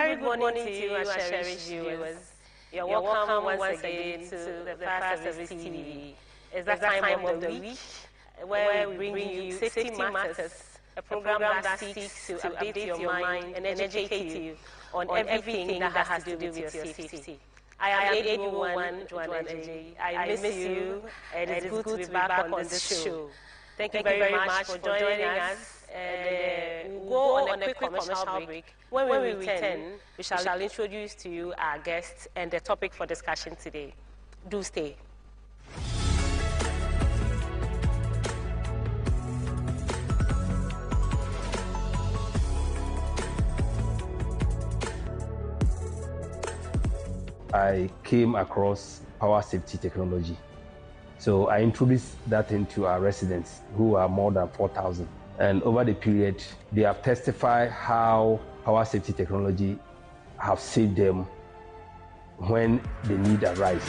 very good morning to you, our cherished viewers. You're welcome once again to the Fire Service TV. It's that time of the week where we bring you Safety Matters, a program that seeks to update your mind and educate you on everything that has to do with your safety. I am AD1 Joanna J. I miss you, and it's good to be back on this show. Thank you very much for joining us. And we'll go on a quick commercial break. When we return, we shall introduce to you our guests and the topic for discussion today. Do stay. I came across power safety technology. So I introduced that into our residents, who are more than 4,000. And over the period, they have testified how power safety technology have saved them when the need arises.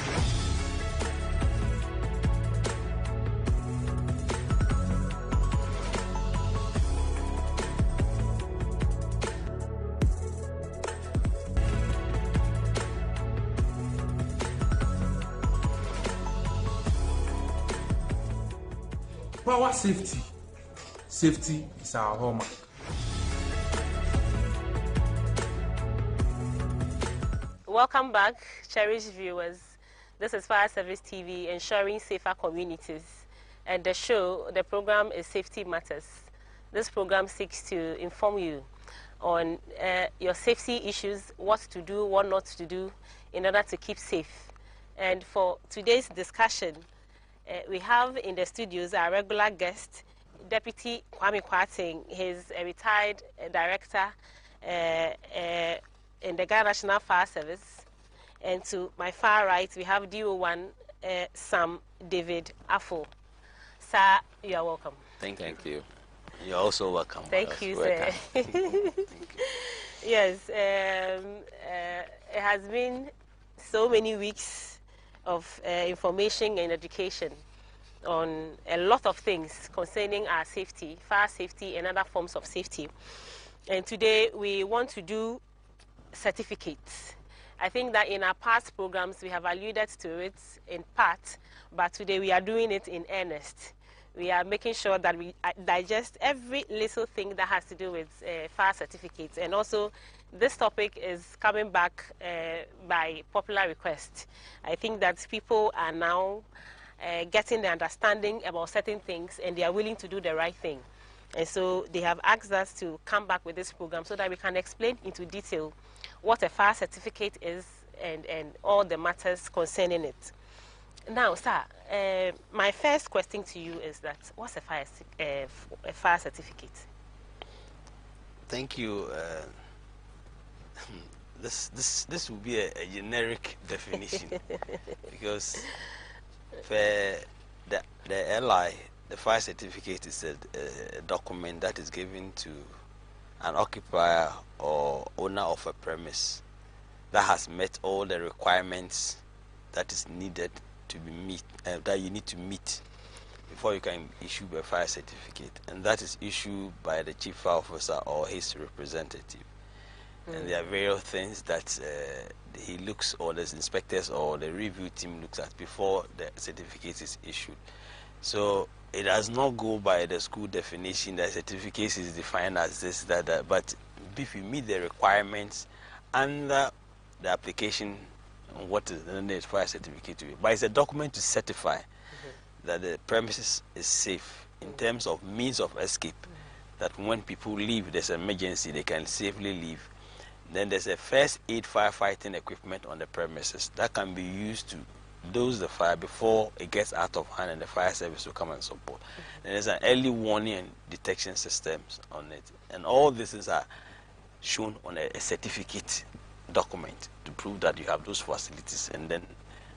Power safety. Safety is our hallmark. Welcome back, cherished viewers. This is Fire Service TV, ensuring safer communities. And the program is Safety Matters. This program seeks to inform you on your safety issues, what to do, what not to do in order to keep safe. And for today's discussion, we have in the studios our regular guest, Deputy Kwame Kwarteng. He's a retired director in the Ghana National Fire Service. And to my far right, we have DO1 Sam David Afo. Sir, you are welcome. Thank you. You're also welcome. Thank you, sir. Thank you. Yes, it has been so many weeks of information and education on a lot of things concerning our safety, fire safety and other forms of safety. And today we want to do certificates. I think that in our past programs we have alluded to it in part, but today we are doing it in earnest. We are making sure that we digest every little thing that has to do with fire certificates. And also this topic is coming back by popular request. I think that people are now getting the understanding about certain things and they are willing to do the right thing. And so they have asked us to come back with this program so that we can explain into detail what a fire certificate is and all the matters concerning it. Now, sir, my first question to you is that what's a fire certificate? Thank you. This will be a generic definition because for the LI, the fire certificate is a document that is given to an occupier or owner of a premise that has met all the requirements that is needed to be that you need to meet before you can issue a fire certificate, and that is issued by the chief fire officer or his representative. And there are various things that he looks, or the inspectors or the review team looks at before the certificate is issued. So it does not go by the school definition that certificate is defined as this, that, but if you meet the requirements under the application, what is the fire certificate to be. But it's a document to certify that the premises is safe in terms of means of escape, that when people leave, there's an emergency, they can safely leave. Then there's a first aid firefighting equipment on the premises that can be used to dose the fire before it gets out of hand and the fire service will come and support. Then there's an early warning and detection systems on it. And all these things are shown on a certificate document to prove that you have those facilities, and then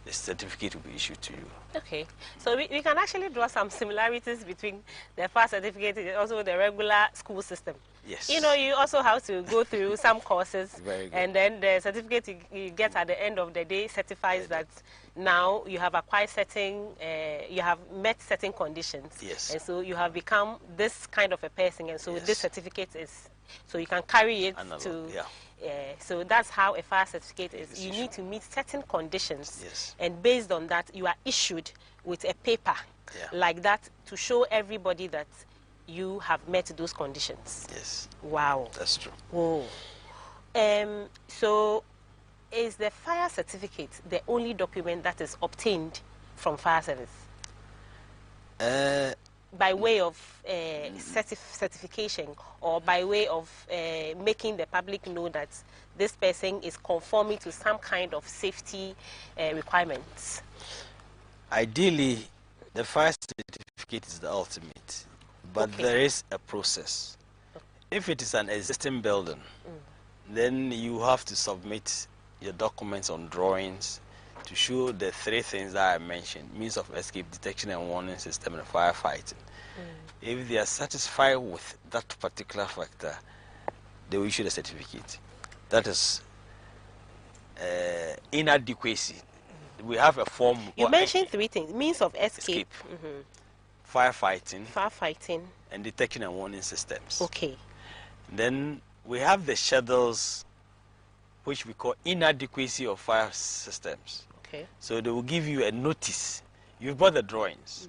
the certificate will be issued to you. Okay, so we can actually draw some similarities between the fire certificate and also the regular school system. Yes. You know, you also have to go through some courses, Very good. and then the certificate you get at the end of the day certifies that now you have acquired certain, you have met certain conditions. Yes. And so you have become this kind of a person, and so Yes. this certificate is, so you can carry it Analog, to yeah. So that's how a fire certificate is. You need to meet certain conditions, Yes. and based on that, you are issued with a paper like that to show everybody that you have met those conditions. Yes. Wow. That's true. Oh. So is the fire certificate the only document that is obtained from fire service? By way of certification, or by way of making the public know that this person is conforming to some kind of safety requirements? Ideally, the fire certificate is the ultimate, but there is a process. If it is an existing building, then you have to submit your documents on drawings to show the three things that I mentioned: means of escape, detection and warning system, and firefighting. If they are satisfied with that particular factor, they will issue the certificate. That is inadequacy. We have a form. You mentioned three things: means of escape. Firefighting, and detection and warning systems. Okay. Then we have the schedules, which we call inadequacy of fire systems. Okay. So they will give you a notice. You've bought the drawings.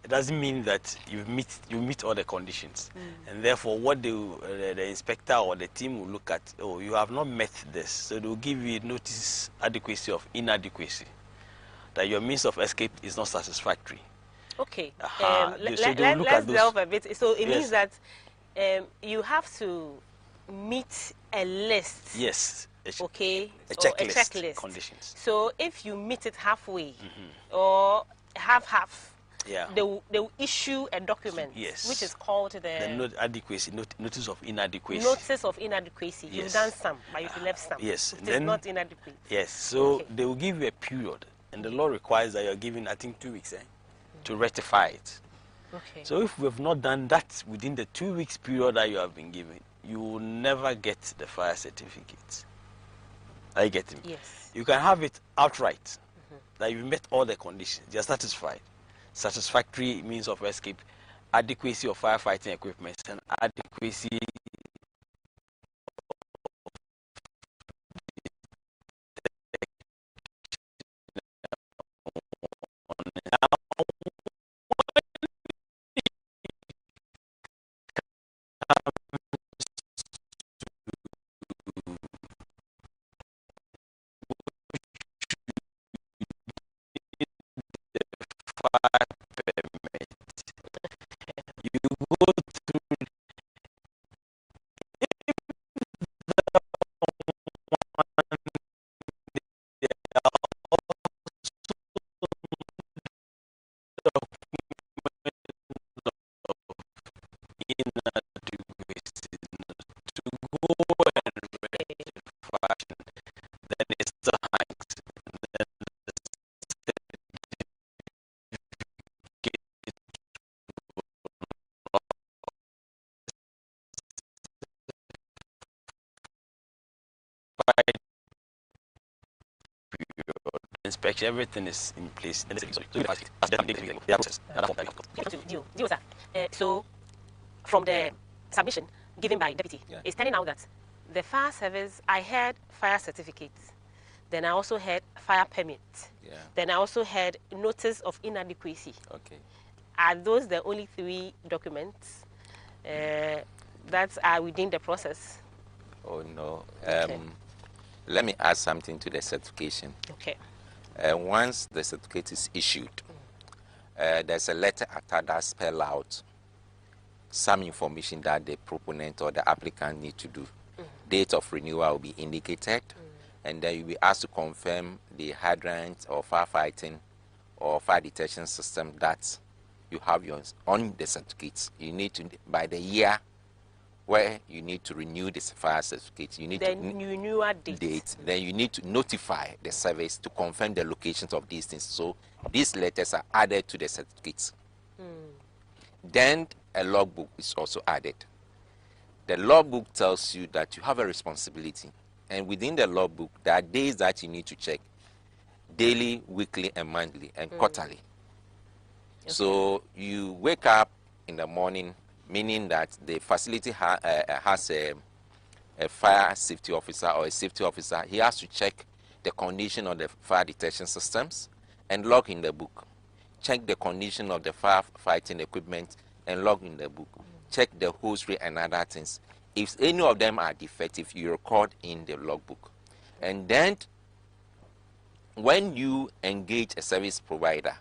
It doesn't mean that you meet all the conditions, and therefore what the inspector or the team will look at, oh, you have not met this, so they will give you notice adequacy of inadequacy, that your means of escape is not satisfactory. Okay. Let's delve a bit. So it means that you have to meet a list. Yes. Okay. A checklist. A checklist. Conditions. So if you meet it halfway or half, they will issue a document, which is called the notice of inadequacy. Notice of inadequacy. Yes. You've done some, but you've left some. Yes. It is not inadequate. Yes. So they will give you a period, and the law requires that you're given, I think, 2 weeks to rectify it. Okay. So if we have not done that within the 2 weeks period that you have been given, you will never get the fire certificate. Are you getting me? Yes. You can have it outright, that you've met all the conditions, you're satisfied. Satisfactory means of escape, adequacy of firefighting equipment, and adequacy inspection, everything is in place. So, from the submission given by deputy, it's turning out that the fire service, I had fire certificates, then I also had fire permit, then I also had notice of inadequacy. Okay. Are those the only three documents that are within the process? Oh no. Let me add something to the certification. Okay. Once the certificate is issued, there's a letter attached that spells out some information that the proponent or the applicant need to do. Date of renewal will be indicated, and then you'll be asked to confirm the hydrant or firefighting or fire detection system that you have yours on the certificate. You need to, by the year where you need to renew this fire certificate, you need the renewal date. Then you need to notify the service to confirm the locations of these things. So these letters are added to the certificates. Then a logbook is also added. The logbook tells you that you have a responsibility, and within the logbook there are days that you need to check: daily, weekly, and monthly, and quarterly. So you wake up in the morning, meaning that the facility has a fire safety officer or a safety officer, he has to check the condition of the fire detection systems and log in the book. Check the condition of the firefighting equipment and log in the book. Check the hose rate and other things. If any of them are defective, you record in the logbook. And then when you engage a service provider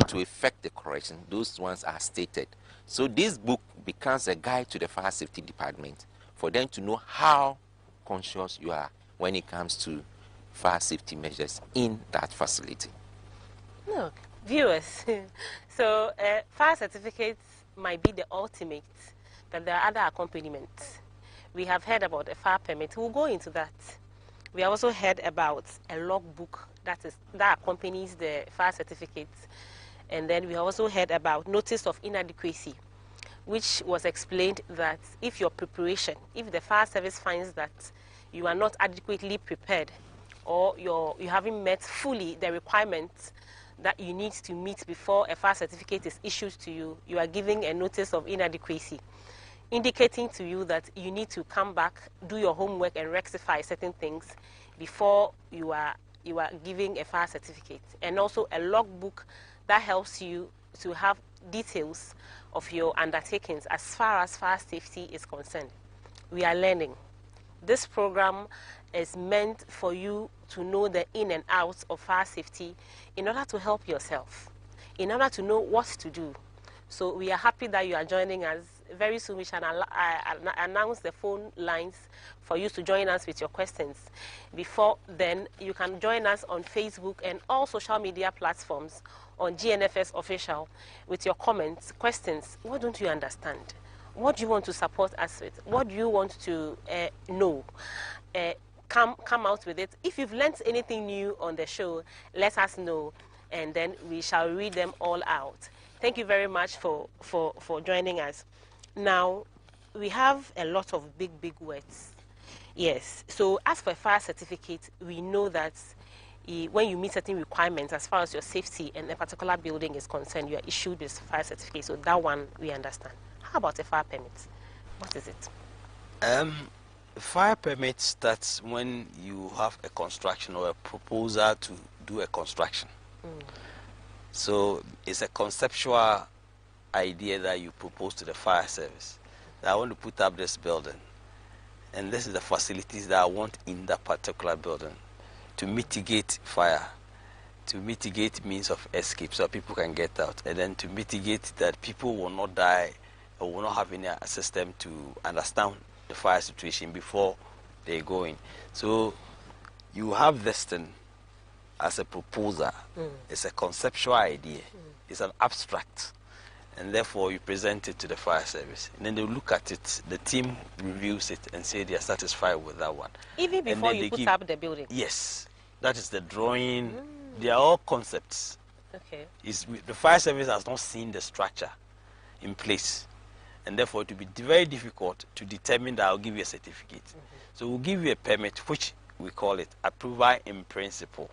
to effect the correction, those ones are stated. So this book becomes a guide to the fire safety department for them to know how conscious you are when it comes to fire safety measures in that facility. Look, viewers, so fire certificates might be the ultimate, but there are other accompaniments. We have heard about a fire permit. We'll go into that. We have also heard about a logbook that accompanies the fire certificate. And then we have also heard about notice of inadequacy, which was explained that if your preparation, if the fire service finds that you are not adequately prepared or you haven't met fully the requirements that you need to meet before a fire certificate is issued to you, you are giving a notice of inadequacy, indicating to you that you need to come back, do your homework and rectify certain things before you are giving a fire certificate. And also a logbook that helps you to have details of your undertakings as far as fire safety is concerned. We are learning. This program is meant for you to know the in and outs of fire safety in order to help yourself, in order to know what to do. So we are happy that you are joining us. Very soon we shall announce the phone lines for you to join us with your questions. Before then, you can join us on Facebook and all social media platforms on GNFS Official with your comments, questions. What don't you understand? What do you want to support us with? What do you want to know? Come out with it. If you've learned anything new on the show, let us know, and then we shall read them all out. Thank you very much for joining us. Now, we have a lot of big words. Yes, so as for a fire certificate, we know that when you meet certain requirements as far as your safety and a particular building is concerned, you are issued this fire certificate. So that one we understand. How about a fire permit? What is it? Fire permit starts when you have a construction or a proposal to do a construction. So it's a conceptual idea that you propose to the fire service that I want to put up this building, and this is the facilities that I want in that particular building to mitigate fire, to mitigate means of escape so people can get out, and then to mitigate that people will not die or will not have any system to understand the fire situation before they go in. So you have this thing as a proposal. It's a conceptual idea. It's an abstract. And therefore you present it to the fire service. And then they look at it, the team reviews it and say they are satisfied with that one. Even before you put up the building? Yes. That is the drawing. They are all concepts. Okay. The fire service has not seen the structure in place. And therefore it will be very difficult to determine that I'll give you a certificate. So we'll give you a permit, which we call it approval in principle,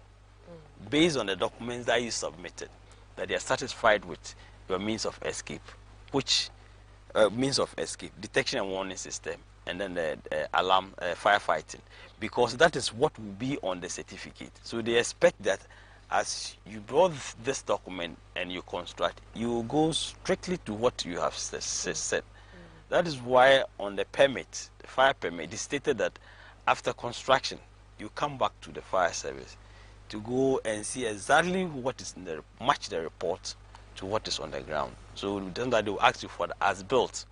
based on the documents that you submitted, that they are satisfied with your means of escape, which means of escape, detection and warning system, and then the alarm, firefighting, because that is what will be on the certificate. So they expect that as you draw this document and you construct, you will go strictly to what you have said. That is why on the permit, the fire permit, it is stated that after construction, you come back to the fire service to go and see exactly what is in the match the report to what is on the ground. So then that they will ask you for the as-built.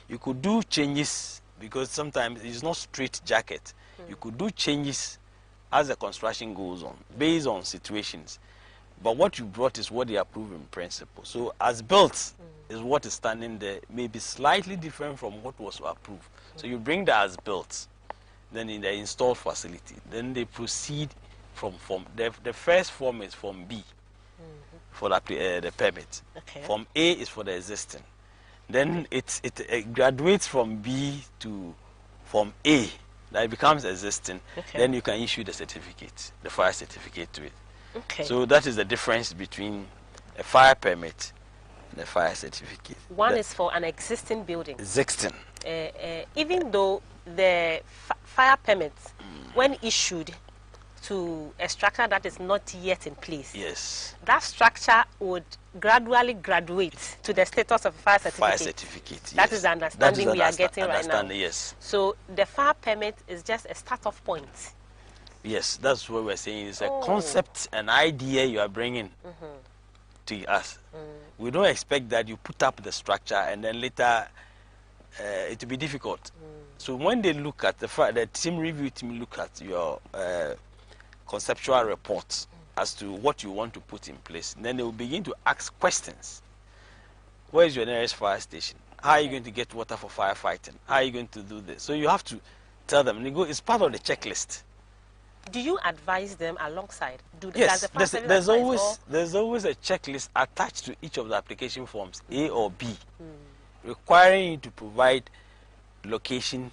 You could do changes because sometimes it's not straight jacket. You could do changes as the construction goes on, based on situations. But what you brought is what they approve in principle. So as-built is what is standing there, maybe slightly different from what was approved. So you bring the as-built, then in the installed facility, then they proceed from the first form is Form B for the permit. Okay. Form A is for the existing. Then it graduates from B to Form A, that becomes existing. Okay. Then you can issue the certificate, the fire certificate to it. Okay. So that is the difference between a fire permit and a fire certificate. One is for an existing building. Existing. Even though the fire permits, when issued to a structure that is not yet in place, Yes. that structure would gradually graduate to the status of fire certificate. Fire certificate. That yes. is the understanding we are getting right now. Yes. So the fire permit is just a start-off point. Yes, that's what we're saying. It's a concept, an idea you are bringing to us. We don't expect that you put up the structure and then later it will be difficult. So when they look at the team review team look at your conceptual report as to what you want to put in place, then they will begin to ask questions. Where is your nearest fire station? How are you going to get water for firefighting? How are you going to do this? So you have to tell them. It's part of the checklist. Do you advise them alongside? Yes, there's always a checklist attached to each of the application forms, A or B, requiring you to provide location,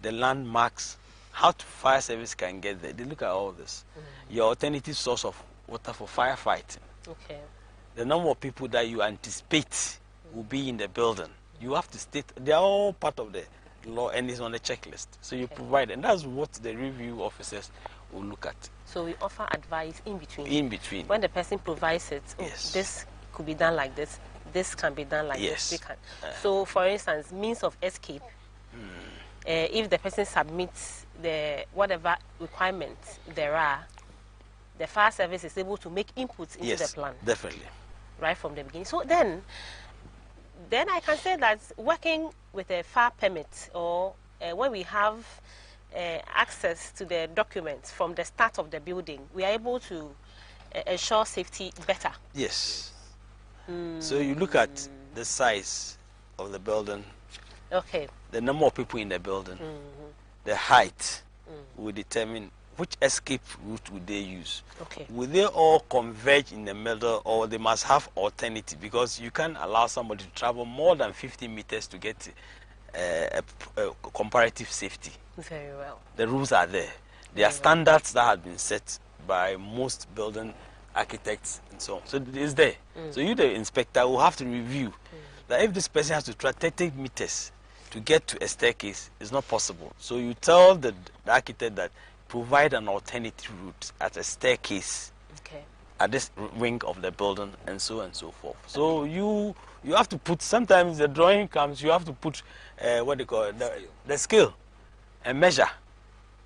the landmarks, how fire service can get there. They look at all this. Your alternative source of water for firefighting. Okay. The number of people that you anticipate will be in the building. You have to state, they are all part of the law and it's on the checklist. So you provide, and that's what the review officers will look at. So we offer advice in between. In between. When the person provides it, Yes. this could be done like this can be done like Yes. this. So for instance, means of escape, if the person submits the whatever requirements there are, the fire service is able to make inputs into Yes, the plan definitely. right from the beginning. So then I can say that working with a fire permit or when we have access to the documents from the start of the building, we are able to ensure safety better. Yes. So you look at the size of the building, Okay. the number of people in the building, the height will determine which escape route would they use. Okay. Will they all converge in the middle, or they must have alternative? Because you can't allow somebody to travel more than 50 meters to get a comparative safety. Very well. The rules are there. There are standards that have been set by most building architects and so on. So it is there. So you, the inspector, will have to review that if this person has to try 30 meters to get to a staircase, it's not possible. So you tell the architect that provide an alternative route at a staircase Okay. at this wing of the building, and so forth. So you have to put, sometimes the drawing comes, you have to put what they call it, the scale and measure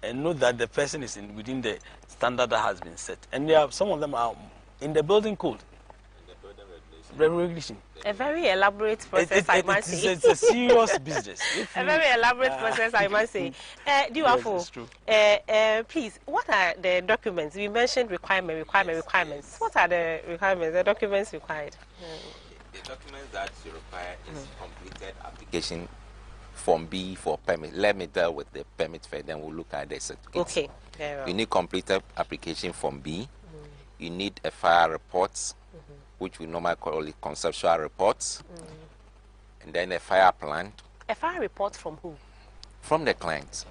and know that the person is within the standard that has been set. And there are, some of them are in the building code, regulation. A very elaborate process, I must say. It's a serious business. A very elaborate process, I must say. Yes, it's true. Please, what are the documents? We mentioned requirements. What are the requirements, the documents required? The documents that you require is completed application form B for permit. Let me deal with the permit first, then we'll look at the certificate. Okay. Very well. You need completed application form B. You need a fire report, which we normally call it conceptual reports, and then a fire plan A fire report from who? from the client,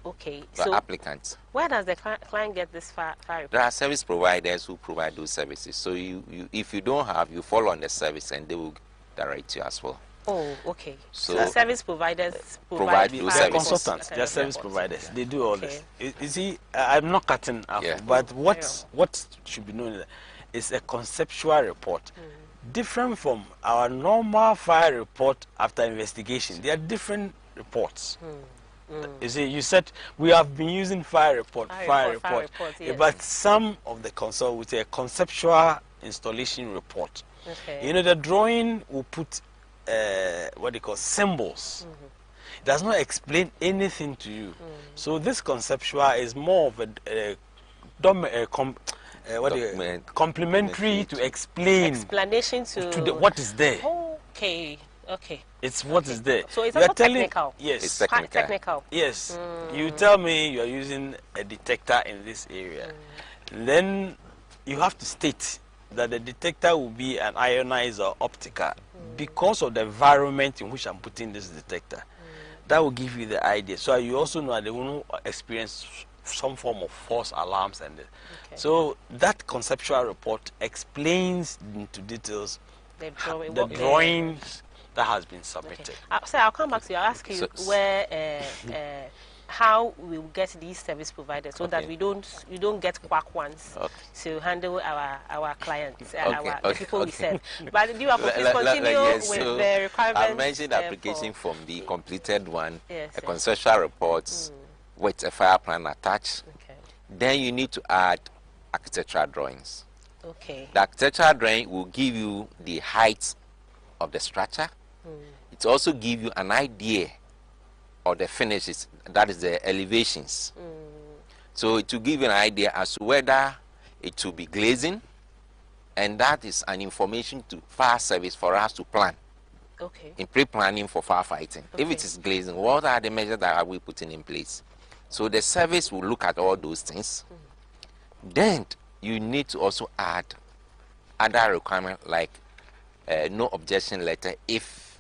Okay. the So applicant. where does the client get this fire report? There are service providers who provide those services. So if you don't have, you follow on the service and they will direct you as well. Oh, okay. So So service providers provide provide those They are fire services. consultants, reports. they are service providers. They do all Okay. this. You see, I'm not cutting off, Yeah. but what should be known is a conceptual report. Different from our normal fire report after investigation. They are different reports. You see, you said we have been using fire report, Fire report, yes. but some of the consult with a conceptual installation report. Okay. You know, the drawing will put what they call symbols. It does not explain anything to you. So this conceptual is more of complementary to explain Explanation to what is there. Okay. Okay. It's what is there. So it's You are also telling- technical. Yes. It's Quite technical. Yes. You tell me you are using a detector in this area. Then you have to state that the detector will be an ionizer optical because of the environment in which I'm putting this detector. That will give you the idea. So you also know that they will experience some form of false alarms. So that conceptual report explains into details The drawing, the what drawings, that has been submitted. Okay. So I'll come back to you. I'll ask you where, how we will get these service providers so that we don't get quack ones to handle our clients, the people we serve. But you have to please continue with the requirements. I mentioned the application form, the completed one, a conceptual report with a fire plan attached. Okay. Then you need to add architectural drawings. Okay. The architectural drawing will give you the height of the structure. It also gives you an idea of the finishes, that is the elevations. So it will give you an idea as to whether it will be glazing, and that is an information to fire service for us to plan. Okay. In pre-planning for firefighting. Okay. If it is glazing, what are the measures that are we putting in place? So the service will look at all those things. Then you need to also add other requirements like no objection letter if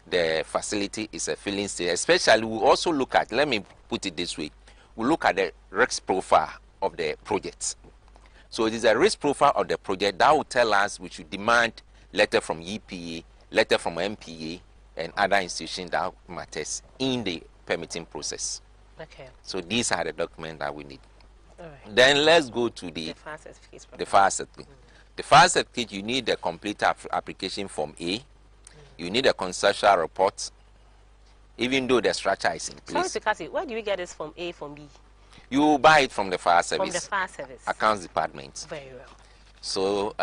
the facility is a filling station. Especially, we also look at, let me put it this way, we look at the risk profile of the project. So it is a risk profile of the project that will tell us we should demand letter from EPA, letter from MPA, and other institutions that matters in the permitting process. Okay. So these are the documents that we need. All right. Then let's go to the fire certificate. The fire certificate. The fire certificate, you need the complete application form A. You need a conceptual report, even though the structure is in place. Sorry to cut it. Where do we get this from A, from B? You buy it from the fire service. From the fire service. Accounts department. Very well. So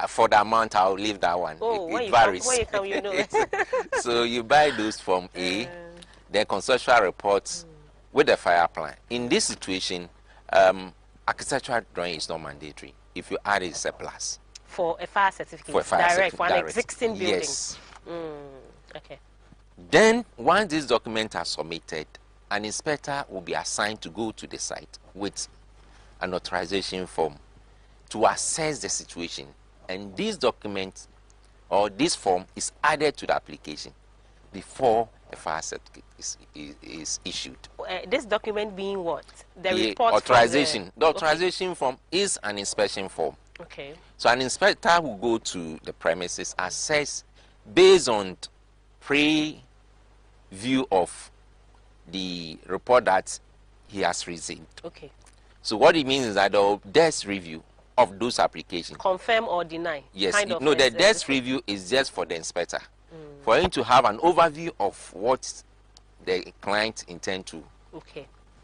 for the amount, I'll leave that one. Oh, it varies. When you come, you know. So you buy those from A, then conceptual reports with the fire plan. In this situation, architectural drawing is not mandatory. If you add it, it's a plus. For a fire certificate, for a fire direct, for an direct. existing building. Yes. Okay. Then, once these documents are submitted, an inspector will be assigned to go to the site with an authorization form to assess the situation. And this document or this form is added to the application before a fire certificate is issued. This document being what? The report authorization. The authorization form is an inspection form. Okay. So an inspector will go to the premises, assess based on pre-view of the report that he has received. Okay. So what it means is that the desk review of those applications. Confirm or deny? Yes. No, the desk review is just for the inspector. For him to have an overview of what the client intend to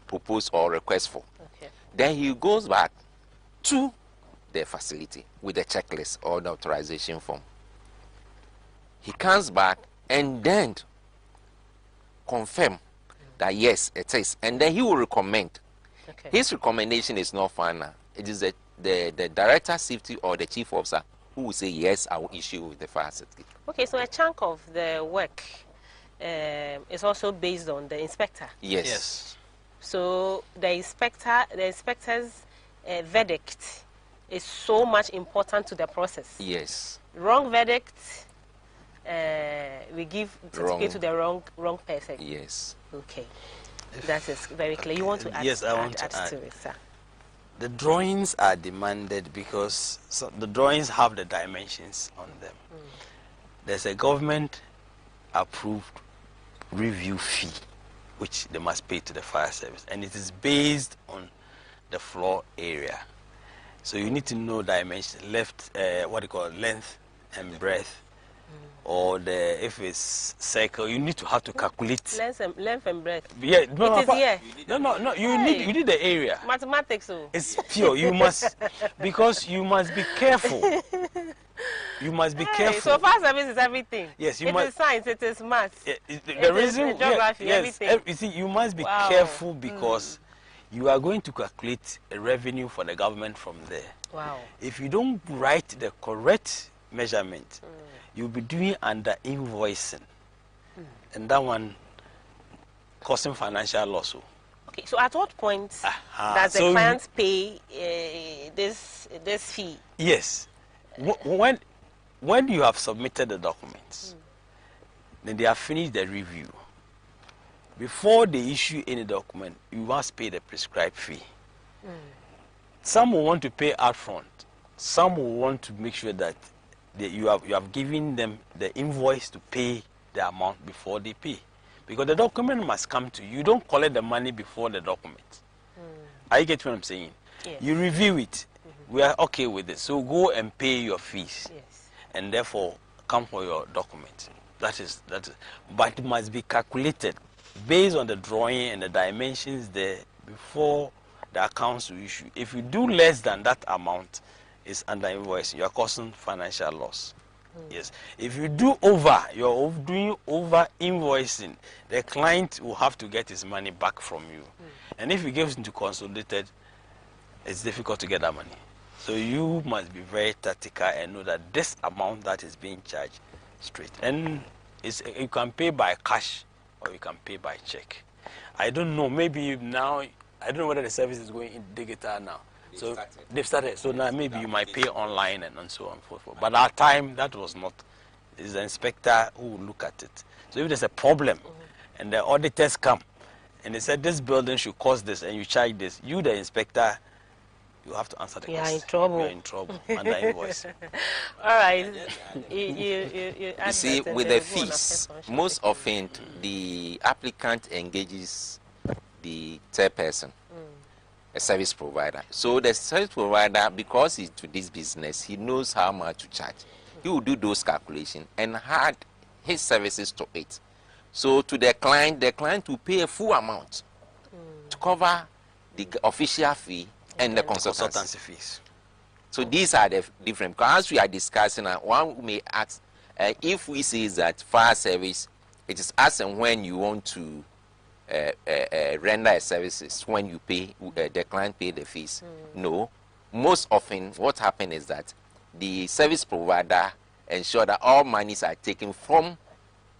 propose or request for. Okay. Then he goes back to the facility with the checklist or the authorization form. He comes back and then confirm that yes, it is. And then he will recommend. Okay. His recommendation is not final. It is the director of safety or the chief officer who will say, yes, I will issue with the fire certificate. Okay, so a chunk of the work is also based on the inspector. Yes. So the inspector's verdict is so much important to the process. Yes. Wrong verdict, we give certificate to the wrong person. Yes. Okay, that is very clear. You want to add? Yes, I want to add to it, sir. The drawings are demanded because the drawings have the dimensions on them. There's a government-approved review fee, which they must pay to the fire service, and it is based on the floor area. So you need to know dimension, length and breadth, or if it's circle, you need to have to calculate length and breadth. Yeah, no. You need the area. Mathematics. It's pure. You must because you must be careful. You must be careful. So fire service is everything. Yes, it is science. It is maths. The reason, geography, everything. You see, you must be careful because you are going to calculate a revenue for the government from there. Wow. If you don't write the correct measurement, you'll be doing under invoicing, and that one causing financial loss. Okay, so at what point does the client pay this fee? Yes, when you have submitted the documents, then they have finished the review. Before they issue any document, you must pay the prescribed fee. Some will want to pay upfront. Some will want to make sure that you have given them the invoice to pay the amount before they pay, because the document must come to you. You don't collect the money before the document. Are you getting what I'm saying? Yes. You review it. We are okay with it, so go and pay your fees. Yes. And therefore come for your document. That is, but it must be calculated based on the drawing and the dimensions there before the accounts will issue. If you do less than that amount, it's under invoice. You are causing financial loss. Yes. If you do over, you're doing over invoicing. The client will have to get his money back from you. And if he gives into consolidated, it's difficult to get that money. So you must be very tactical and know that this amount that is being charged straight. And you can pay by cash or you can pay by check. I don't know, maybe now, I don't know whether the service is going in digital now. They've started. So now maybe you might pay online and so on and so forth. But at our time, that was not. It's the inspector who will look at it. So if there's a problem and the auditors come and they said this building should cost this and you charge this, you, the inspector, you have to answer the question. In trouble. You're in trouble under invoice. All right. You see, with the fees, most often the applicant engages the third person, a service provider. So the service provider, because he's to this business, he knows how much to charge. He will do those calculations and add his services to it. So to the client will pay a full amount to cover the official fee and the consultancy fees. So these are the different. Because as we are discussing, one may ask, if we say that fire service, it is as and when you want to render a services, when you pay, the client pay the fees. No, most often what happens is that the service provider ensure that all monies are taken from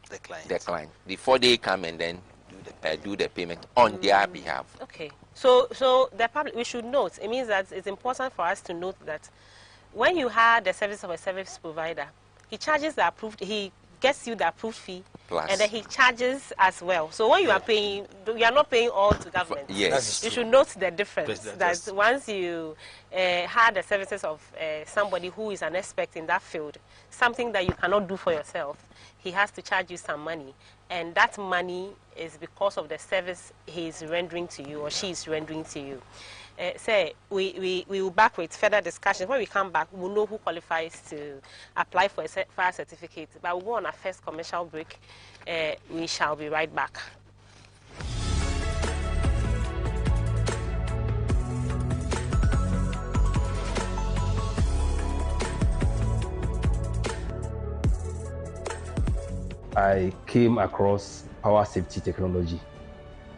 the client before they come and then do the payment on their behalf. Okay. So the public, we should note, it means that it's important for us to note that when you hire the service of a service provider, he charges the approved, he gets you the approved fee, plus, and then he charges as well. So when you are paying, you are not paying all to government. Yes. You should note the difference. That once you hire the services of somebody who is an expert in that field, something that you cannot do for yourself, he has to charge you some money. And that money is because of the service he is rendering to you or she is rendering to you. We will back with further discussions. When we come back, we'll know who qualifies to apply for a fire certificate. But we'll go on a first commercial break. We shall be right back. I came across power safety technology.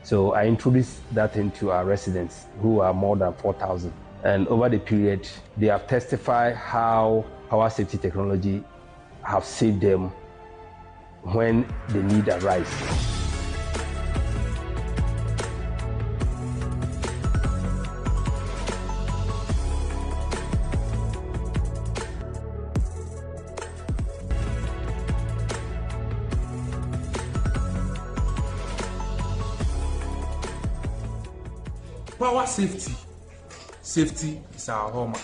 So I introduced that into our residents, who are more than 4,000. And over the period, they have testified how power safety technology have saved them when the need arises. Power safety. Safety is our hallmark.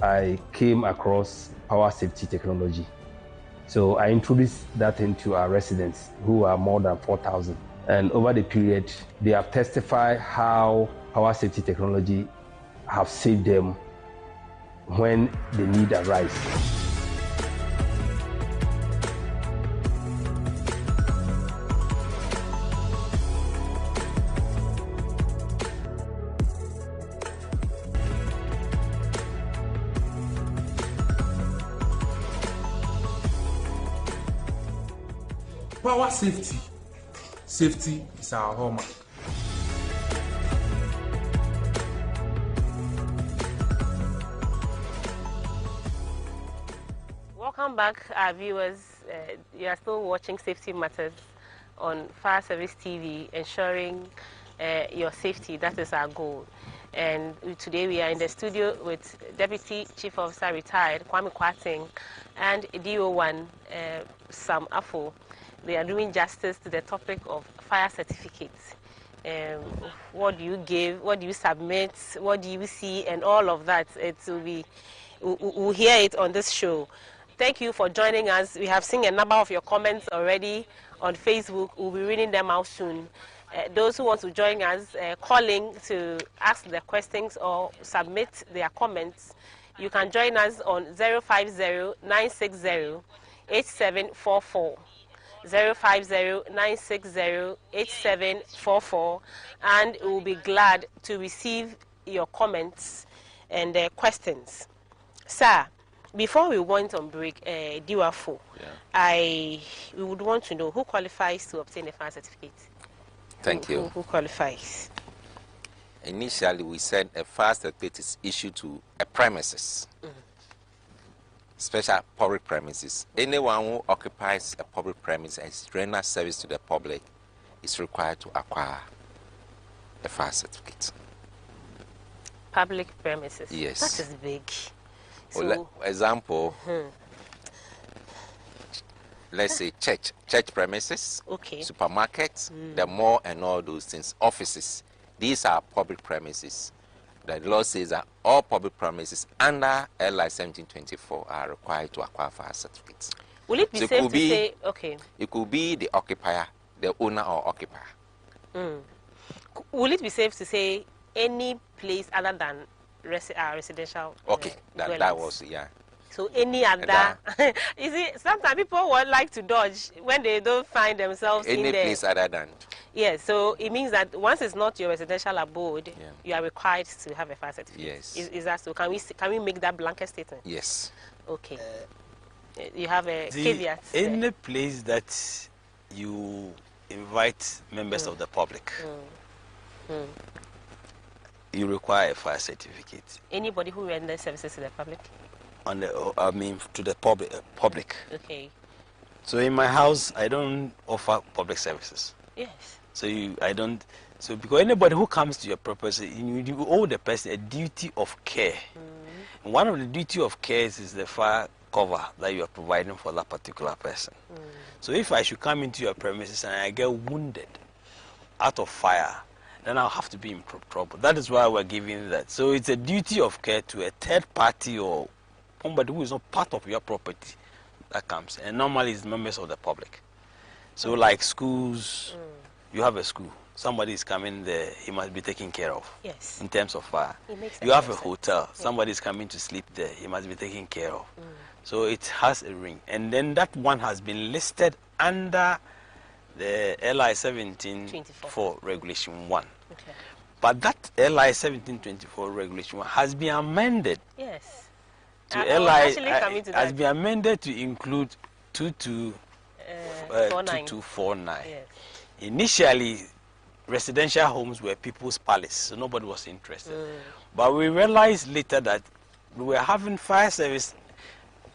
I came across power safety technology. So I introduced that into our residents, who are more than 4,000. And over the period, they have testified how power safety technology have saved them when the need arises. Power safety. Safety is our hallmark. Welcome back, our viewers. You are still watching Safety Matters on Fire Service TV, ensuring your safety. That is our goal. And today we are in the studio with Deputy Chief Officer Retired Kwame Kwarteng and DO1 Sam Afo. They are doing justice to the topic of fire certificates. What do you give? What do you submit? What do you see? And all of that. It will be. We'll hear it on this show. Thank you for joining us. We have seen a number of your comments already on Facebook. We'll be reading them out soon. Those who want to join us, calling to ask their questions or submit their comments, you can join us on 050-960-8744. 050-960-8744, and we will be glad to receive your comments and questions. Sir, before we went on break, DO1, we would want to know who qualifies to obtain a fire certificate. Thank you. Who qualifies? Initially, we said a fire certificate is issued to a premises. Special public premises. Anyone who occupies a public premise and renders service to the public is required to acquire a fire certificate. Public premises. Yes. That is big. So, example, let's say church premises, supermarkets, the mall and all those things, offices. These are public premises. The law says that all public premises under LI 1724 are required to acquire fire certificates. Will it be so safe to say, it could be the occupier, the owner or occupier. Will it be safe to say any place other than residential? Okay, that was, yeah. So any other, you see, sometimes people would like to dodge when they don't find themselves in there. Any place other than. Yes, so it means that once it's not your residential abode, you are required to have a fire certificate. Yes. Is that so? Can we make that blanket statement? Yes. Okay. You have a caveat. Any place that you invite members of the public, you require a fire certificate. Anybody who renders services to the public? To the public. Okay. So in my house, I don't offer public services. Yes. So because anybody who comes to your property, you owe the person a duty of care. And one of the duty of care is the fire cover that you are providing for that particular person. So if I should come into your premises and I get wounded out of fire, then I'll have to be in trouble. That is why we're giving that. So it's a duty of care to a third party or somebody who is not part of your property that comes. And normally it's members of the public. So like schools, you have a school. Somebody is coming there, he must be taken care of. Yes. In terms of fire. You have a hotel, somebody is coming to sleep there, he must be taken care of. So it has a ring. And then that one has been listed under the LI 1724 Regulation 1. Okay. But that LI 1724 Regulation 1 has been amended. Yes. To LI has been amended to include 2249. Yes. Initially, residential homes were people's palace, so nobody was interested. But we realized later that we were having fire service.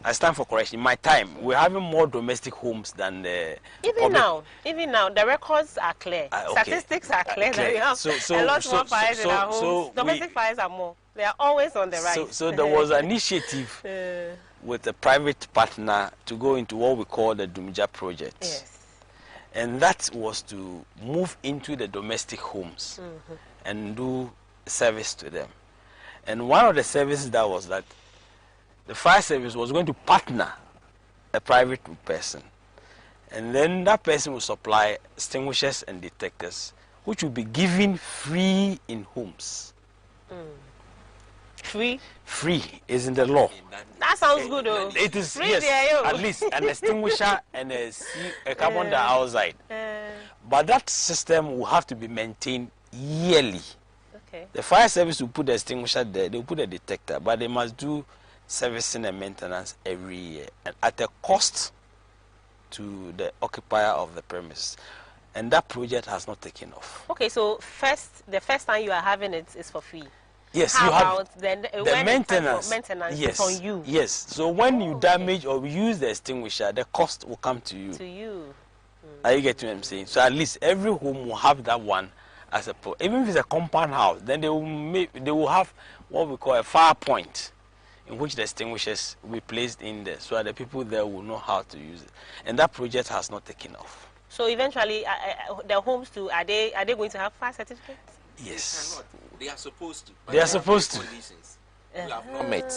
I stand for correction. In my time, we're having more domestic homes than the Even now, the records are clear. Statistics are clear. That we have a lot more fires in our homes. Domestic fires are more. They are always on the rise. So there was an initiative with a private partner to go into what we call the Dumija project. Yes. And that was to move into the domestic homes and do service to them. And one of the services that was that the fire service was going to partner a private person. And then that person will supply extinguishers and detectors, which will be given free in homes. Free? Free is in the law. That sounds good, though. It is, free, yes, at least an extinguisher and a carbon dioxide. But that system will have to be maintained yearly. Okay. The fire service will put the extinguisher there, they will put a detector, but they must do servicing and maintenance every year and at a cost to the occupier of the premise. And that project has not taken off. Okay, so the first time you are having it is for free. Yes, How you have about then the when maintenance. It's time for maintenance Yes, on you. yes. So when you okay. damage or use the extinguisher, the cost will come to you. To you. Are you getting what I'm saying? So at least every home will have that one as a even if it's a compound house, then they will have what we call a fire point in which the extinguishers will be placed in there, so that the people there will know how to use it. And that project has not taken off. So eventually, the homes too, are they going to have fire certificates? Yes. They are supposed to. They are supposed to. Conditions. We have not met.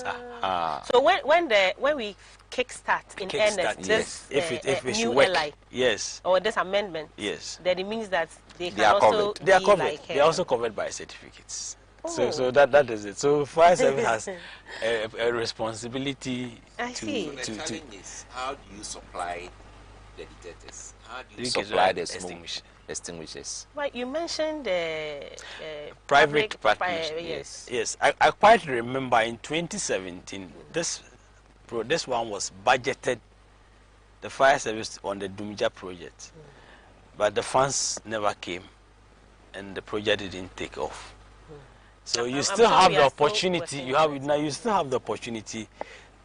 So when we kickstart in earnest yes. this if it new work, LI, yes, or this amendment, yes, then it means that they can are also covered. they are be covered. like, They are also covered by certificates. Oh. So that is it. So fire service has a responsibility I see. The challenge is, how do you supply the detectors? How do you You supply can the smoke extinguish. extinguishers? Well, you mentioned Private public, partnership. yes. Yes, I quite remember in 2017, this one was budgeted, the fire service on the Dumja project, but the funds never came, and the project didn't take off. So you still have the opportunity. You still have the opportunity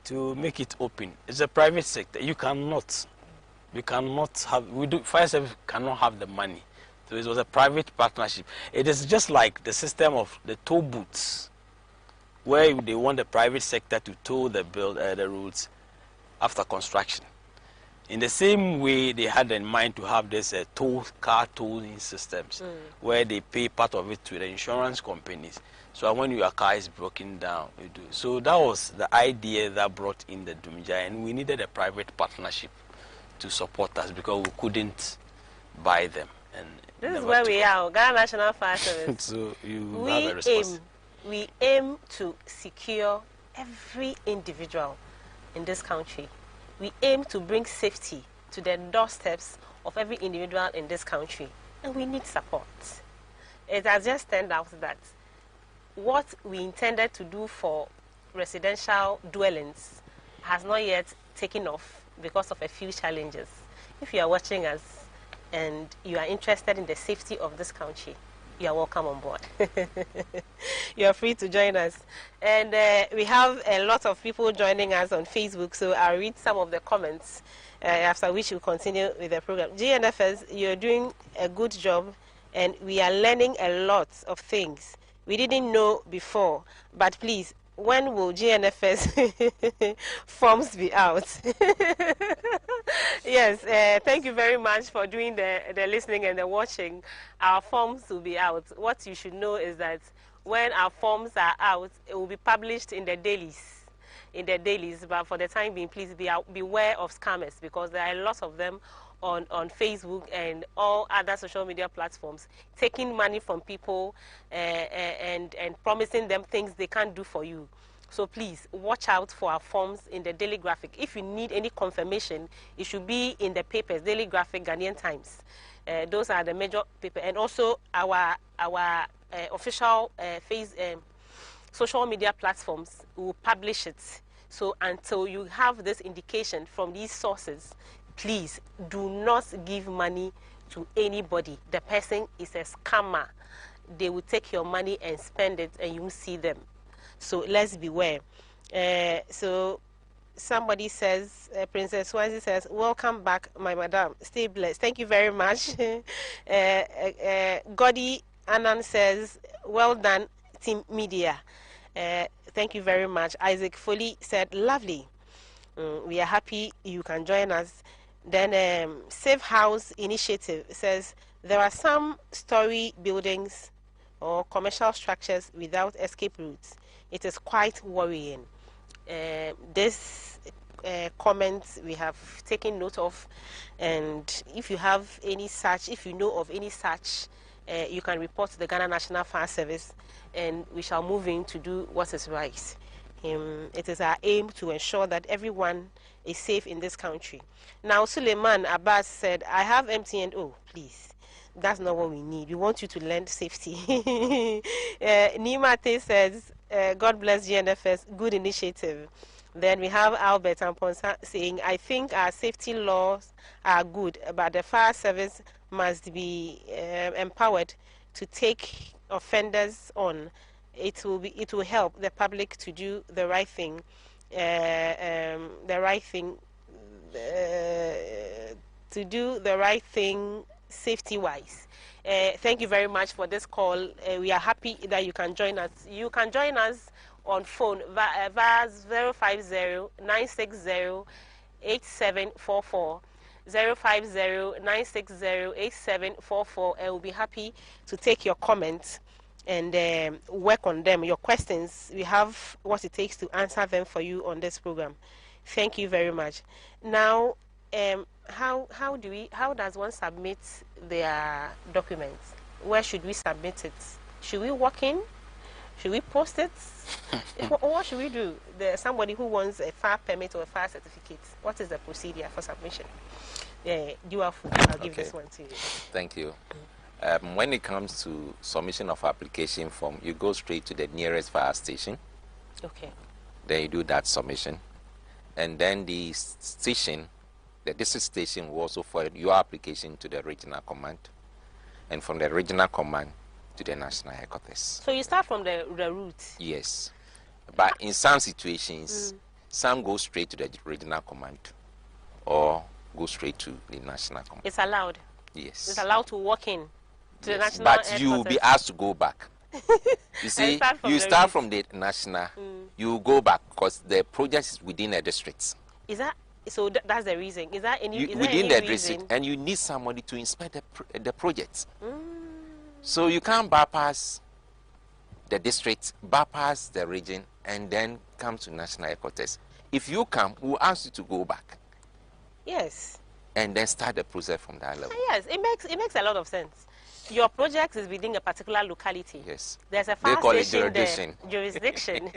to make it open. It's a private sector. You cannot have. Fire service cannot have the money. So it was a private partnership. It is just like the system of the toll booths, where they want the private sector to toll the roads after construction. In the same way, they had in mind to have this car tolling systems, where they pay part of it to the insurance companies. So when your car is broken down, you do. So that was the idea that brought in the Dumja, and we needed a private partnership to support us because we couldn't buy them. And this is where we are, Ghana National Fire Service. So you have a response. We aim to secure every individual in this country. We aim to bring safety to the doorsteps of every individual in this country, and we need support. It has just turned out that what we intended to do for residential dwellings has not yet taken off because of a few challenges. If you are watching us and you are interested in the safety of this country, you are welcome on board. You are free to join us. And we have a lot of people joining us on Facebook, so I'll read some of the comments, after which we'll continue with the program. GNFS, you're doing a good job, and we are learning a lot of things we didn't know before. But please, when will GNFS forms be out? Yes, thank you very much for doing the listening and the watching. Our forms will be out. What you should know is that when our forms are out, it will be published in the dailies. But for the time being, please beware of scammers, because there are lots of them on Facebook and all other social media platforms, taking money from people and promising them things they can't do for you. So please watch out for our forms in the Daily Graphic. If you need any confirmation, it should be in the papers, Daily Graphic, Ghanaian Times. Those are the major papers, and also our official social media platforms will publish it. So until you have this indication from these sources, please do not give money to anybody. The person is a scammer. They will take your money and spend it, and you will see them. So let's beware. So somebody says, Princess Swazi says, welcome back, my madam. Stay blessed. Thank you very much. Godi Anand says, well done, Team Media. Thank you very much. Isaac Foley said, lovely. We are happy you can join us. Then Safe House Initiative says, there are some story buildings or commercial structures without escape routes. It is quite worrying. This comment we have taken note of, and if you have any such, if you know of any such, you can report to the Ghana National Fire Service, and we shall move in to do what is right. It is our aim to ensure that everyone is safe in this country. Now, Suleiman Abbas said, I have MTN. Oh, please. That's not what we need. We want you to learn safety. Nimate says, God bless GNFS, good initiative. Then we have Albert Amponsa saying, I think our safety laws are good, but the fire service must be empowered to take offenders on it will help the public to do the right thing, safety-wise. Thank you very much for this call. We are happy that you can join us. You can join us on phone via 050-960-8744. 050-960-8744, and we'll be happy to take your comments and work on them. Your questions, we have what it takes to answer them for you on this program. Thank you very much. Now, how does one submit their documents? Where should we submit it? Should we walk in? Should we post it? What should we do? There's somebody who wants a fire permit or a fire certificate. What is the procedure for submission? I'll give this one to you. Thank you. When it comes to submission of application form, you go straight to the nearest fire station. Okay. Then you do that submission. And then the station, the district station, will also forward your application to the regional command. And from the regional command to the national headquarters. So you start from the route? Yes. But in some situations, some go straight to the regional command or go straight to the national command. It's allowed? Yes. It's allowed to walk in to the national But you will be asked to go back. You see, you start from the national, you go back because the project is within a district. Is that so? That's the reason. Is that any within the district, and you need somebody to inspect the project. So you can't bypass the district, bypass the region, and then come to national headquarters. If you come, we'll ask you to go back. Yes. And then start the process from that level. Yes, it makes a lot of sense. Your project is within a particular locality. Yes. There's a fire station there. Jurisdiction.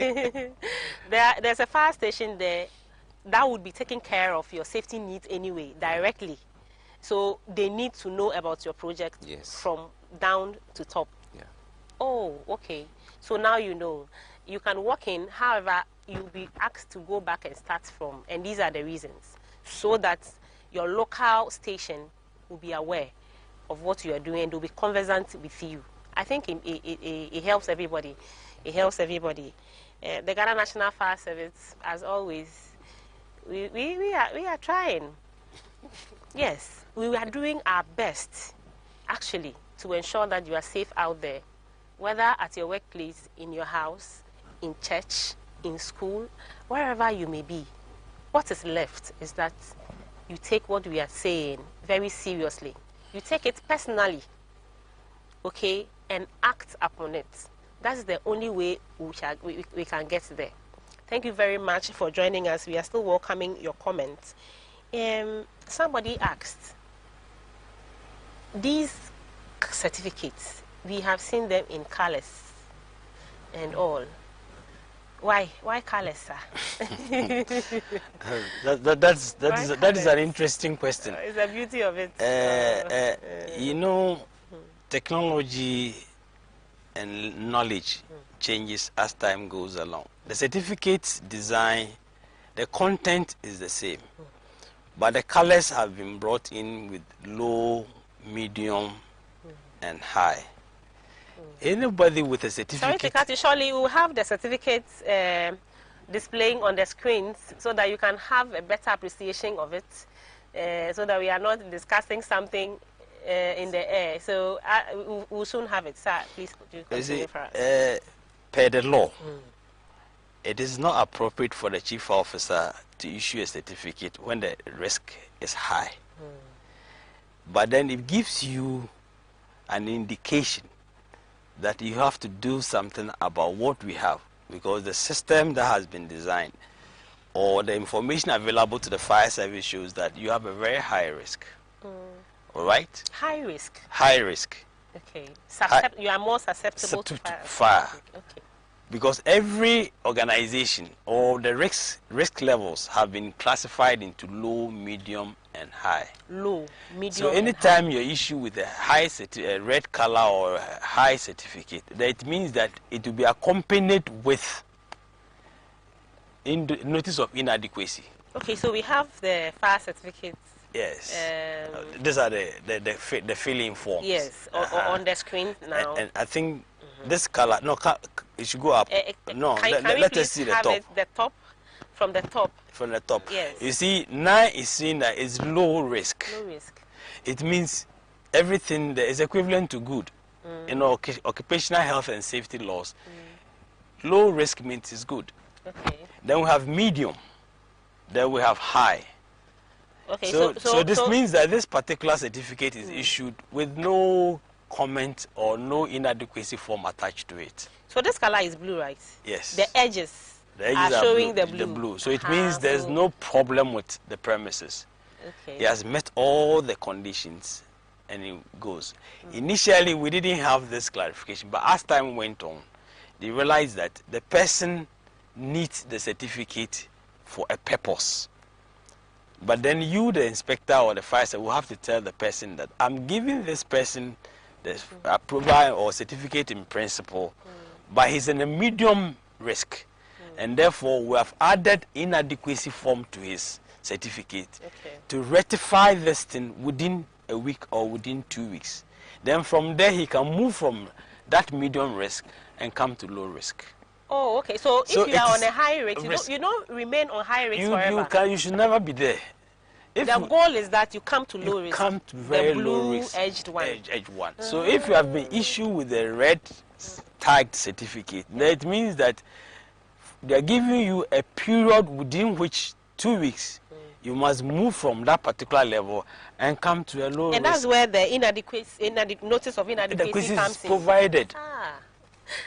There's a fire station there that would be taking care of your safety needs anyway, directly. So they need to know about your project from down to top. Yeah. Oh, okay. So now you know. You can walk in, however, you'll be asked to go back and start from, and these are the reasons, so that your local station will be aware of what you are doing and will be conversant with you. I think it helps everybody. It helps everybody. The Ghana National Fire Service, as always, we are trying. Yes, we are doing our best, actually, to ensure that you are safe out there, whether at your workplace, in your house, in church, in school, wherever you may be. What is left is that you take what we are saying very seriously. You take it personally, okay, and act upon it. That's the only way we can get there. Thank you very much for joining us. We are still welcoming your comments. Somebody asked, these certificates, we have seen them in colors and all. Why colors, sir? That is an interesting question. It's the beauty of it. You know, technology and knowledge changes as time goes along. The certificate's design, the content is the same, but the colors have been brought in with low, medium, and high. Anybody with a certificate... Sorry to cut you, surely we will have the certificates displaying on the screens so that you can have a better appreciation of it, so that we are not discussing something in the air. So we'll soon have it. Sir, please do continue for us. Per the law, it is not appropriate for the chief officer to issue a certificate when the risk is high. But then it gives you an indication that you have to do something about what we have, because the system that has been designed or the information available to the fire service shows that you have a very high risk. All right? High risk? High risk. Okay. You are more susceptible to fire. Okay. Because every organization or the risk levels have been classified into low, medium, and high. Low, medium. So anytime you issue with a red color or a high certificate, that means that it will be accompanied with notice of inadequacy. Okay, so we have the fire certificates. Yes. These are the filling forms. Yes, on the screen now. And I think this color, no, It should go up. No, can let us see the have top. The top, from the top. From the top. Yes. You see, 9 is saying that it's low risk. Low risk. It means everything that is equivalent to good. In occupational health and safety laws, low risk means it's good. Okay. Then we have medium. Then we have high. Okay. So this means that this particular certificate is issued with no comment or no inadequacy form attached to it. So this color is blue, right? Yes. The edges are showing the blue. So it means there's no problem with the premises. Okay. He has met all the conditions and it goes. Initially, we didn't have this clarification, but as time went on, they realized that the person needs the certificate for a purpose. But then you, the inspector or the fire service, will have to tell the person that I'm giving this person the approval or certificate in principle, but he's in a medium risk. And therefore, we have added inadequacy form to his certificate to rectify this thing within a week or within 2 weeks. Then from there, he can move from that medium risk and come to low risk. Oh, okay. So if you are on a high risk, you don't remain on high risk forever. You should never be there. The goal is that you come to low risk. Come to very low risk. Edged one. Edged one. So if you have been issued with a red tagged certificate, that means that they are giving you a period within which 2 weeks you must move from that particular level and come to a low risk. And that's where the notice of inadequacy comes in. Provided.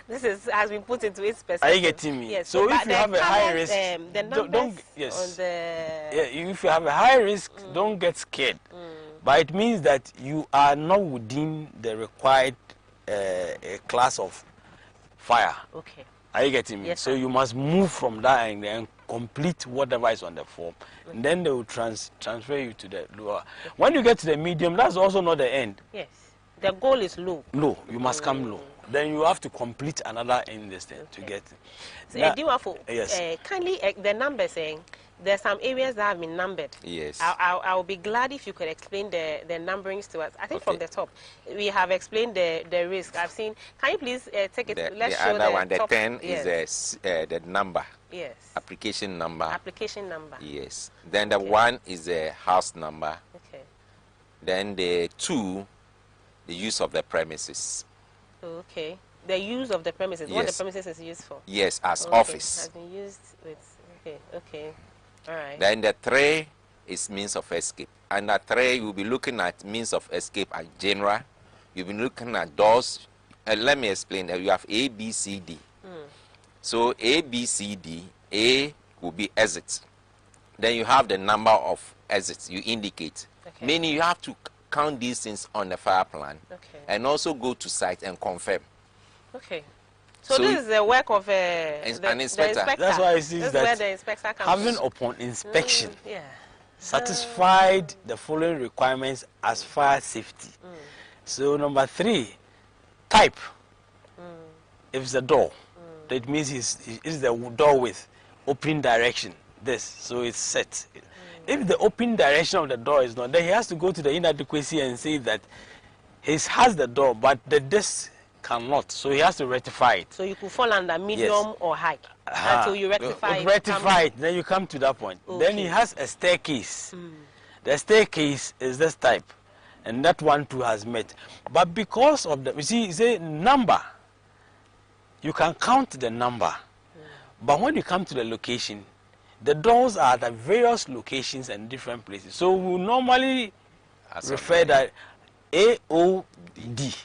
This has been put into its perspective. Are you getting me? Yes. So if you have a high risk, the numbers on the... if you have a high risk, don't get scared. But it means that you are not within the required class of fire. Okay. Are you getting me? Yes, so you must move from that and complete whatever is on the form. And then they will transfer you to the lower. When you get to the medium, that's also not the end. Yes. The goal is low. Low. You must come low. Then you have to complete another end distance to get it. So yes. Kindly, the numbers saying there's some areas that have been numbered. Yes. I'll be glad if you could explain the numberings to us. I think from the top, we have explained the risk. I've seen. Can you please take it? Let's show the other one. The top. 10 Yes. is the number. Yes. Application number. Application number. Yes. Then the 1 is the house number. Okay. Then the 2, the use of the premises. Okay. The use of the premises. Yes. What the premises is used for. Yes, as office. Has been used with. Okay. All right. Then the 3 is means of escape. And the 3, you'll be looking at means of escape at general. You'll be looking at doors. Let me explain that you have A, B, C, D. So A, B, C, D. A will be exit. Then you have the number of exits you indicate. Okay. Meaning you have to count these things on the fire plan. Okay. And also go to site and confirm. Okay. So this is the work of an inspector. That's why it says that where the inspector comes having upon inspection yeah. satisfied the following requirements as fire safety. So number 3, type. If it's a door, that means it's the door with opening direction. So it's set. If the opening direction of the door is not, then he has to go to the inadequacy and say that he has the door, but this cannot. So he has to rectify it. So you could fall under medium or high until you rectify it. Rectify it, then you come to that point. Okay. Then he has a staircase. The staircase is this type, and that one too has met. But because of the, you see, it's a number. You can count the number, but when you come to the location, the doors are at various locations and different places. So we normally refer that AOD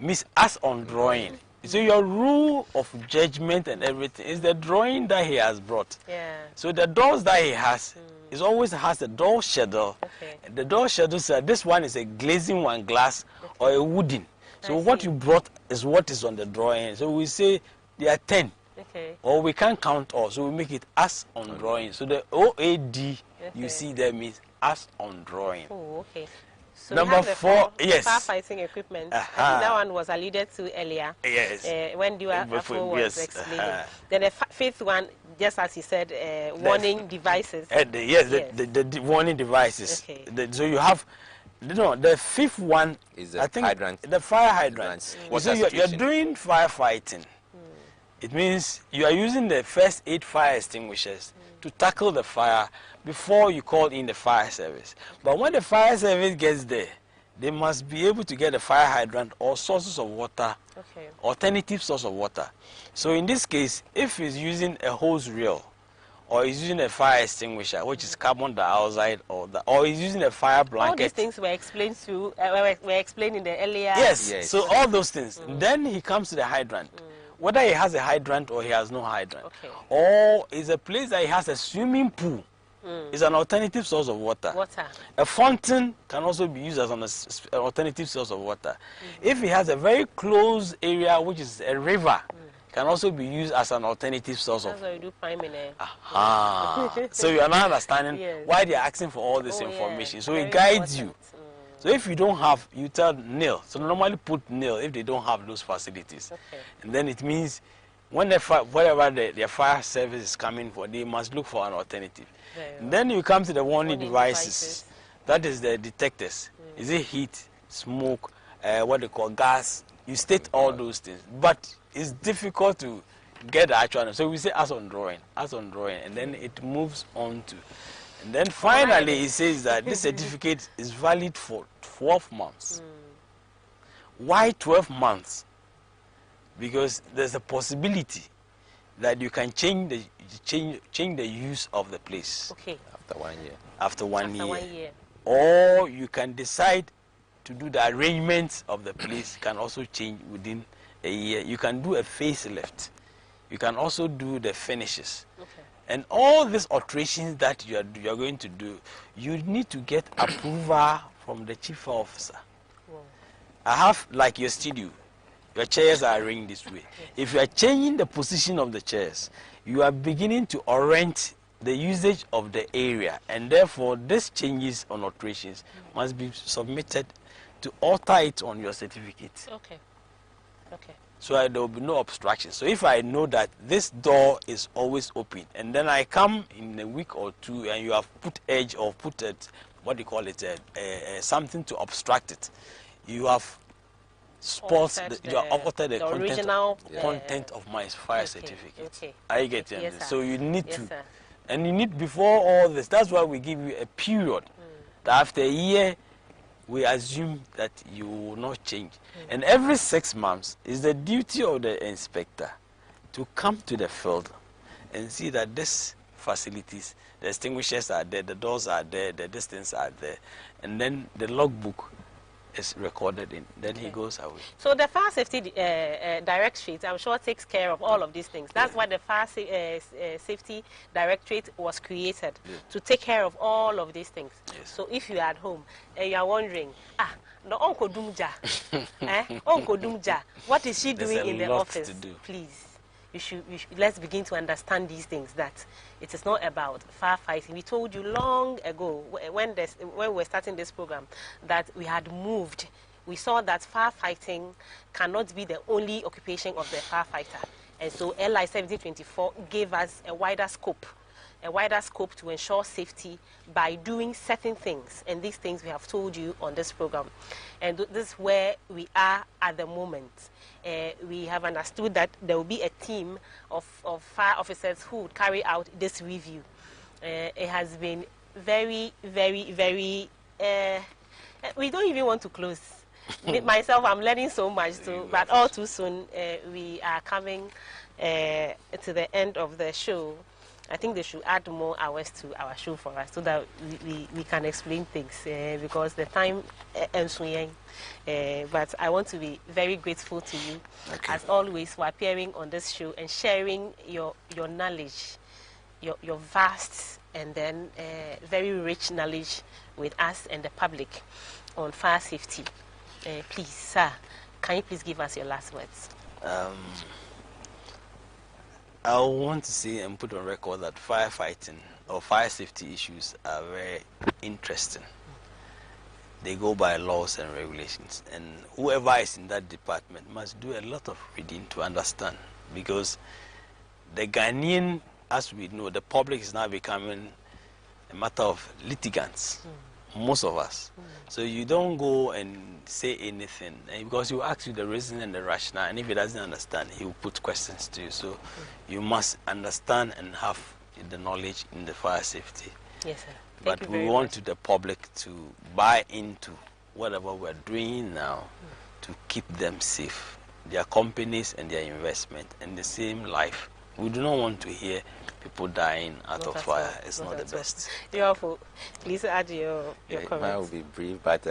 means as on drawing. So your rule of judgment and everything is the drawing that he has brought. Yeah. So the doors that he has, it always has the door schedule. Okay. The door schedule says this one is a glazing one, glass, or a wooden. So what you brought is what is on the drawing. So we say there are 10. Okay. Or we can't count all, so we make it as on drawing. So the OAD you see there means as on drawing. Oh, okay. So Number 4, yes. Firefighting equipment. I think that one was alluded to earlier. Yes. When Afro was explaining. Then the 5th one, just as he said, warning devices. The warning devices. Okay. So you have, the 5th one is the hydrant. The fire hydrant. Water so you're doing firefighting. It means you are using the first 8 fire extinguishers to tackle the fire before you call in the fire service. But when the fire service gets there, they must be able to get a fire hydrant or sources of water, alternative source of water. So in this case, if he's using a hose reel, or he's using a fire extinguisher, which is carbon dioxide, or he's using a fire blanket. All these things were explained to, were explained in the earlier. Yes. So all those things. Then he comes to the hydrant. Whether he has a hydrant or he has no hydrant, or is a place that he has a swimming pool, is an alternative source of water. A fountain can also be used as an alternative source of water. If he has a very close area, which is a river, can also be used as an alternative source of. That's why we do priming there. So you are now understanding why they are asking for all this information. So it guides you. So if you don't have, you tell nil. So normally put nil if they don't have those facilities. And then it means when whatever their fire service is coming for, they must look for an alternative. And then you come to the warning devices. That is the detectors. Is it heat, smoke, what they call gas? You state all those things. But it's difficult to get the actual. So we say as on drawing, and then it moves on to. And then finally, it says that this certificate is valid for 12 months. Why 12 months? Because there's a possibility that you can change the use of the place. After 1 year. After one year. Or you can decide to do the arrangements of the place. Can also change within a year. You can do a facelift. You can also do the finishes. And all these alterations that you are going to do, you need to get approval from the chief officer. I have, like your studio, your chairs are arranged this way. If you are changing the position of the chairs, you are beginning to orient the usage of the area, and therefore these changes or alterations must be submitted to alter it on your certificate. So there will be no obstruction. So if I know that this door is always open, and then I come in a week or two, and you have put edge or put it, what do you call it, something to obstruct it, you have altered the original content of my fire certificate. I get it. So you need to, and you need before all this. That's why we give you a period. That after a year, we assume that you will not change. And every 6 months is the duty of the inspector to come to the field and see that these facilities, the extinguishers are there, the doors are there, the distance are there, and then the logbook is recorded in. Then he goes away. So the fire safety directorate, I'm sure, takes care of all of these things. That's why the fire safety directorate was created, to take care of all of these things. So if you are at home and you are wondering, no Uncle Dumja, Uncle Dumja, what is she doing in the office? Please, let's begin to understand these things, that it is not about firefighting. We told you long ago, when we were starting this program, that we had moved. We saw that firefighting cannot be the only occupation of the firefighter. And so LI 1724 gave us a wider scope to ensure safety by doing certain things. And these things we have told you on this program. And this is where we are at the moment. We have understood that there will be a team of fire officers who would carry out this review. It has been very, very, very... we don't even want to close. Myself, I'm learning so much too, but all too soon we are coming to the end of the show. I think they should add more hours to our show for us so that we can explain things because the time ends. But I want to be very grateful to you, as always, for appearing on this show and sharing your knowledge, your vast and then very rich knowledge with us and the public on fire safety. Please, sir, can you please give us your last words? I want to say and put on record that firefighting or fire safety issues are very interesting. They go by laws and regulations, and whoever is in that department must do a lot of reading to understand, because the Ghanaian, as we know, the public is now becoming a matter of litigants. most of us. So you don't go and say anything, and because he will ask you the reason and the rationale, and if he doesn't understand, he will put questions to you. So you must understand and have the knowledge in the fire safety. Yes, sir. But we want the public to buy into whatever we're doing now to keep them safe, their companies and their investment, and the same life. We do not want to hear people dying out of fire. It's not the best. Beautiful. Please add your comments. Mine will be brief, but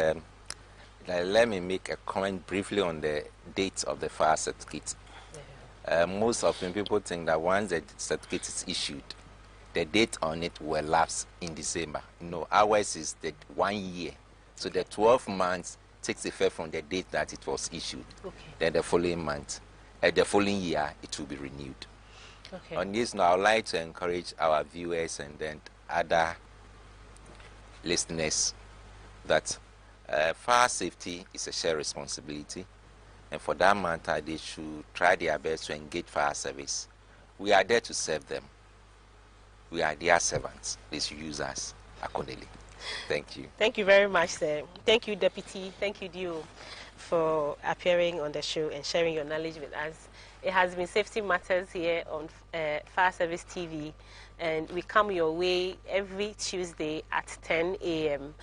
let me make a comment briefly on the date of the fire certificate. Most often people think that once the certificate is issued, the date on it will lapse in December. No, ours is the 1 year. So the 12 months takes effect from the date that it was issued. Okay. Then the following month, the following year, it will be renewed. Okay. On this note, I would like to encourage our viewers and then other listeners that fire safety is a shared responsibility, and for that matter, they should try their best to engage fire service. We are there to serve them. We are their servants. They should use us accordingly. Thank you. Thank you very much, sir. Thank you, Deputy. Thank you, Dio, for appearing on the show and sharing your knowledge with us. It has been Safety Matters here on Fire Service TV, and we come your way every Tuesday at 10 a.m.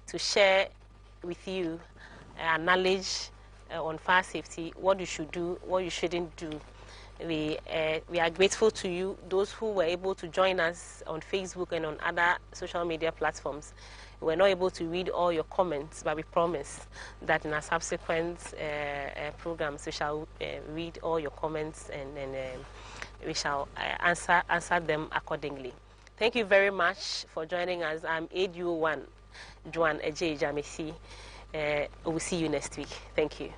to share with you our knowledge on fire safety, what you should do, what you shouldn't do. We are grateful to you, those who were able to join us on Facebook and on other social media platforms. We were not able to read all your comments, but we promise that in our subsequent programs, we shall read all your comments and we shall answer them accordingly. Thank you very much for joining us. I'm ADO1, Joan Ejay Jamesi. We'll see you next week. Thank you.